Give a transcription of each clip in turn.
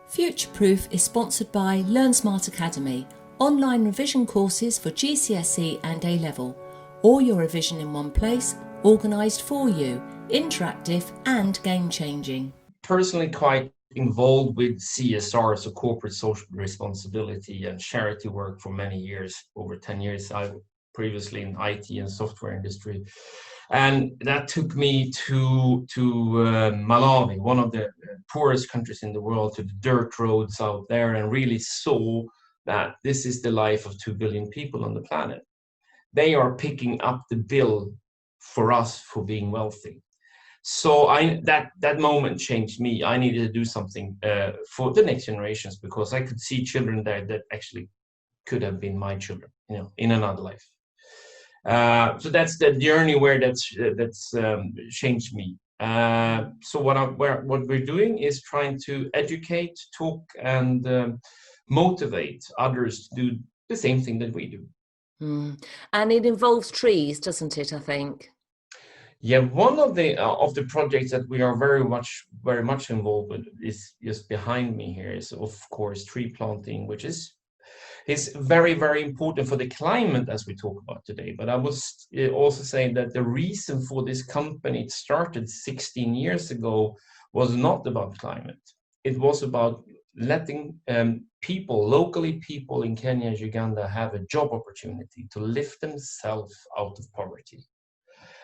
Future-Proof is sponsored by Learn Smart Academy, online revision courses for GCSE and A-Level. All your revision in one place, organised for you, interactive and game-changing. Personally quite involved with CSR, so corporate social responsibility and charity work for many years, over 10 years. I previously in IT and software industry. And that took me to Malawi, one of the poorest countries in the world, to the dirt roads out there, and really saw that this is the life of 2 billion people on the planet. They are picking up the bill for us for being wealthy. So that moment changed me. I needed to do something for the next generations, because I could see children there that actually could have been my children, in another life. So that's the journey where that's changed me. So what we're doing is trying to educate, talk, and motivate others to do the same thing that we do. And it involves trees, doesn't it? I think. Yeah, one of the projects that we are very much involved with is just behind me here is, of course, tree planting, which is very, very important for the climate, as we talk about today. But I was also saying that the reason for this company started 16 years ago was not about climate. It was about letting people in Kenya and Uganda have a job opportunity to lift themselves out of poverty.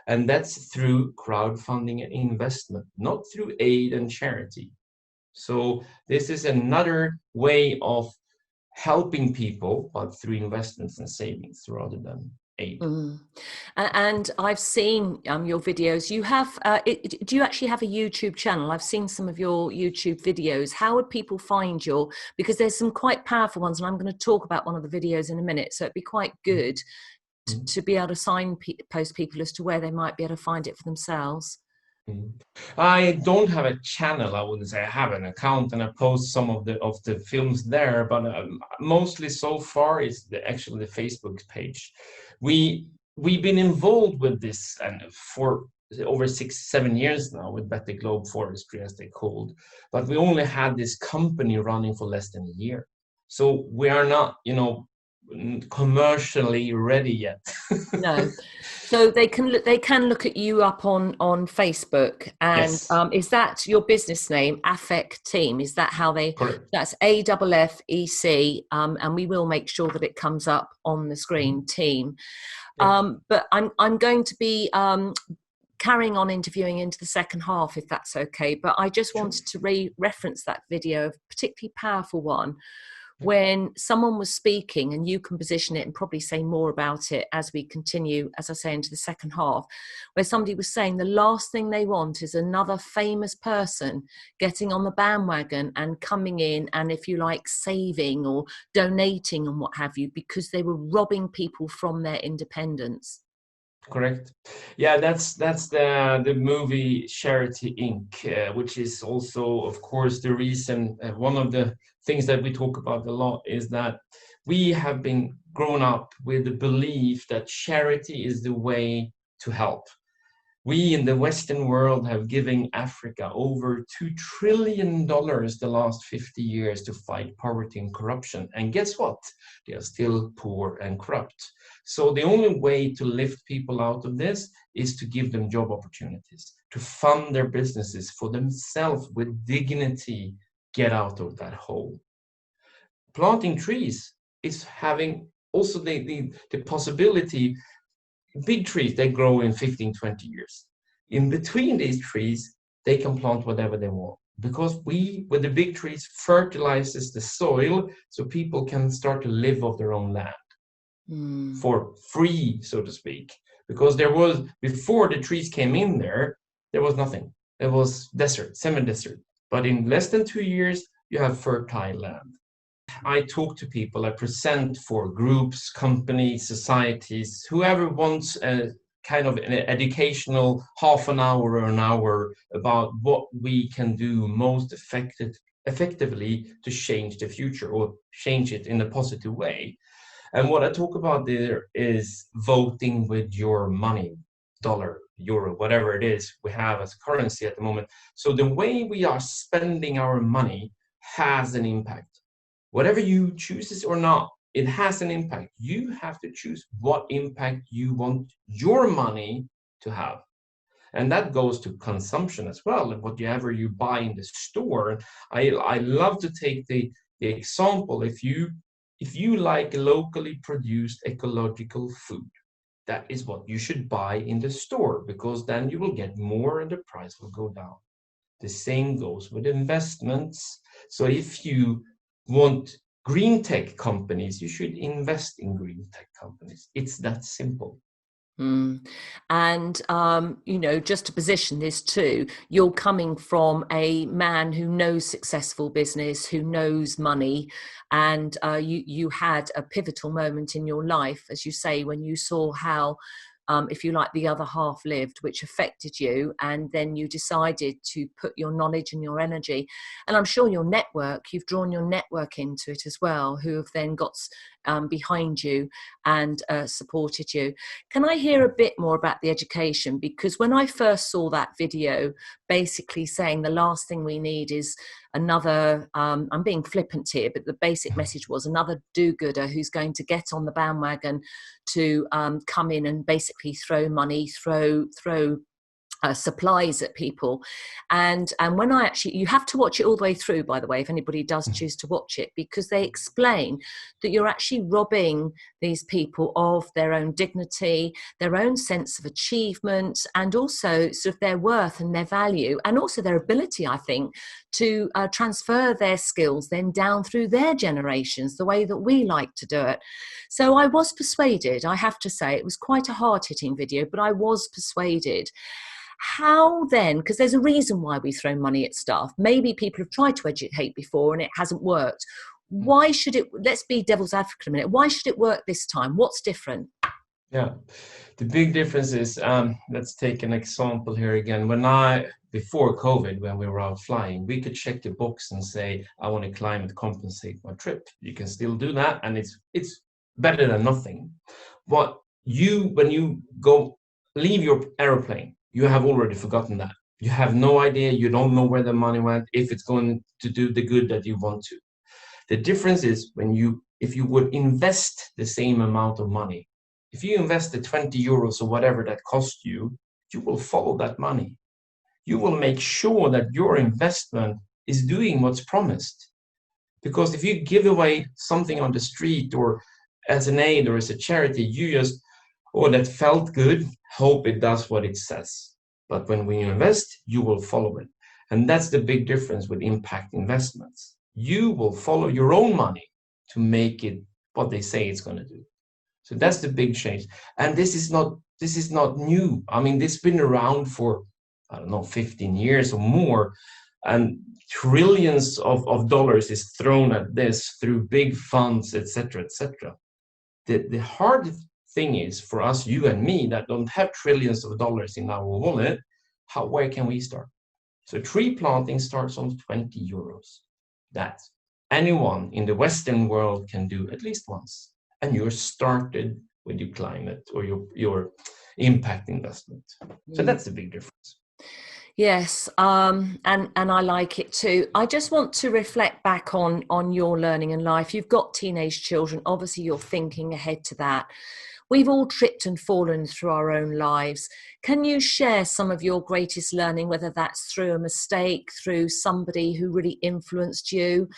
And that's through crowdfunding and investment, not through aid and charity. So this is another way of helping people, but through investments and savings rather than aid. And I've seen your videos. You have, do you actually have a YouTube channel? I've seen some of your YouTube videos. How would people find because there's some quite powerful ones, and I'm going to talk about one of the videos in a minute. So it'd be quite good to be able to signpost people as to where they might be able to find it for themselves. I don't have a channel. I wouldn't say I have an account, and I post some of the films there, but mostly so far is actually the Facebook page. We've been involved with this and for over 6-7 years now with Better Globe Forestry, as they called, but we only had this company running for less than a year, so we are not, commercially ready yet. No, so they can look at you up on Facebook, and yes. Is that your business name, Affect Team? Is that how they? Correct. That's AFFEC, and we will make sure that it comes up on the screen. Team, yeah. But I'm going to be carrying on interviewing into the second half, if that's okay. But I just wanted to reference that video, a particularly powerful one, when someone was speaking, and you can position it and probably say more about it as we continue, as I say, into the second half, where somebody was saying the last thing they want is another famous person getting on the bandwagon and coming in and, if you like, saving or donating and what have you, because they were robbing people from their independence. Correct. Yeah, that's the movie Charity Inc., which is also, of course, the reason. One of the things that we talk about a lot is that we have been grown up with the belief that charity is the way to help. We in the Western world have given Africa over $2 trillion the last 50 years to fight poverty and corruption. And guess what? They are still poor and corrupt. So the only way to lift people out of this is to give them job opportunities, to fund their businesses for themselves with dignity, get out of that hole. Planting trees is having also the possibility. Big trees, they grow in 15-20 years. In between these trees, they can plant whatever they want, because with the big trees, fertilizes the soil so people can start to live off their own land for free, so to speak. Because before the trees came in there was nothing. It was desert, semi-desert. But in less than 2 years, you have fertile land. I talk to people, I present for groups, companies, societies, whoever wants a kind of an educational half an hour or an hour about what we can do most effectively to change the future, or change it in a positive way. And what I talk about there is voting with your money, dollar, euro, whatever it is we have as currency at the moment. So the way we are spending our money has an impact. Whatever you choose or not, it has an impact. You have to choose what impact you want your money to have. And that goes to consumption as well, and whatever you buy in the store. I love to take the example, if you like locally produced ecological food, that is what you should buy in the store, because then you will get more and the price will go down. The same goes with investments. So if you want green tech companies, you should invest in green tech companies. It's that simple. Mm. And, just to position this too, you're coming from a man who knows successful business, who knows money, and you had a pivotal moment in your life, as you say, when you saw how, if you like, the other half lived, which affected you, and then you decided to put your knowledge and your energy, and I'm sure your network, you've drawn your network into it as well, who have then got behind you and supported you. Can I hear a bit more about the education? Because when I first saw that video, basically saying the last thing we need is another, I'm being flippant here, but the basic message was another do-gooder who's going to get on the bandwagon to come in and basically throw money, throw supplies at people. And when you have to watch it all the way through, by the way, if anybody does choose to watch it, because they explain that you're actually robbing these people of their own dignity, their own sense of achievement, and also sort of their worth and their value, and also their ability, I think, to transfer their skills then down through their generations, the way that we like to do it. So I was persuaded, I have to say. It was quite a hard-hitting video, but I was persuaded. How then, because there's a reason why we throw money at stuff. Maybe people have tried to educate before and it hasn't worked. Why should it, let's be devil's advocate a minute, why should it work this time? What's different? Yeah, the big difference is, let's take an example here again. Before COVID, when we were out flying, we could check the box and say, I want to climate compensate my trip. You can still do that, and it's better than nothing. But when you leave your airplane, you have already forgotten that. You have no idea, you don't know where the money went, if it's going to do the good that you want to. The difference is if you would invest the same amount of money, if you invest the 20 euros or whatever that cost you, you will follow that money. You will make sure that your investment is doing what's promised. Because if you give away something on the street or as an aid or as a charity, you just, oh, that felt good, hope it does what it says. But when we invest, you will follow it. And that's the big difference with impact investments. You will follow your own money to make it what they say it's going to do. So that's the big change. And this is not new. I mean, this has been around for, I don't know, 15 years or more. And trillions of dollars is thrown at this through big funds, etc., etc. The hard thing is for us, you and me, that don't have trillions of dollars in our wallet, where can we start? So tree planting starts on 20 euros. That anyone in the Western world can do at least once. And you're started with your climate or your impact investment. So that's the big difference. Yes, and I like it too. I just want to reflect back on your learning in life. You've got teenage children. Obviously, you're thinking ahead to that. We've all tripped and fallen through our own lives. Can you share some of your greatest learning, whether that's through a mistake, through somebody who really influenced you,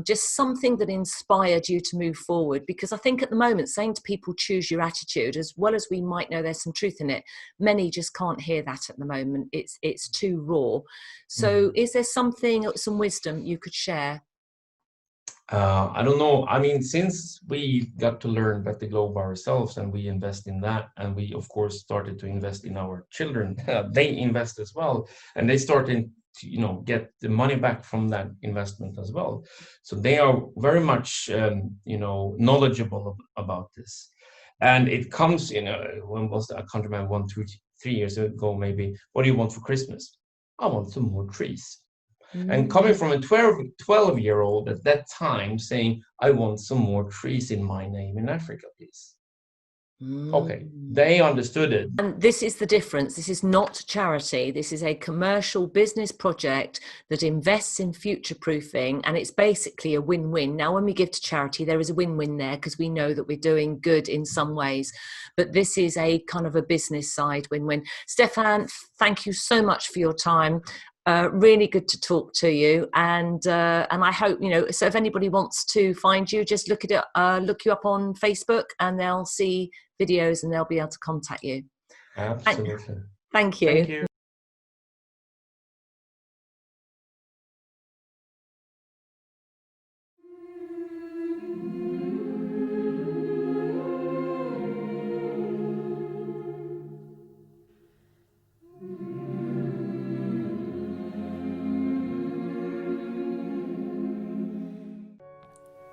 just something that inspired you to move forward? Because I think at the moment, saying to people, choose your attitude, as well as we might know there's some truth in it, many just can't hear that at the moment. It's too raw. So is there something, some wisdom you could share? I don't know. I mean, since we got to learn about the globe ourselves and we invest in that, and we, of course, started to invest in our children, they invest as well. And they started to, get the money back from that investment as well. So they are very much, knowledgeable about this. And it comes, when was that? I can't remember, 1, 2, 3 years ago, maybe. What do you want for Christmas? I want some more trees. And coming from a 12-year-old at that time saying, I want some more trees in my name in Africa, please. Okay, Mm. they understood it. And this is the difference. This is not charity. This is a commercial business project that invests in future proofing, and it's basically a win-win. Now, when we give to charity, there is a win-win there because we know that we're doing good in some ways, but this is a kind of a business side win-win. Stefan, thank you so much for your time. Really good to talk to you, and I hope, you know, so if anybody wants to find you, just look you up on Facebook, and they'll see videos and they'll be able to contact you. Absolutely. Thank Thank you. you.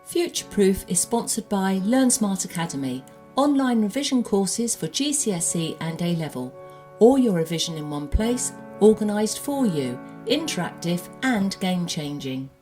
Future Proof is sponsored by Learn Smart Academy, online revision courses for GCSE and A-level. All your revision in one place, organised for you, interactive and game-changing.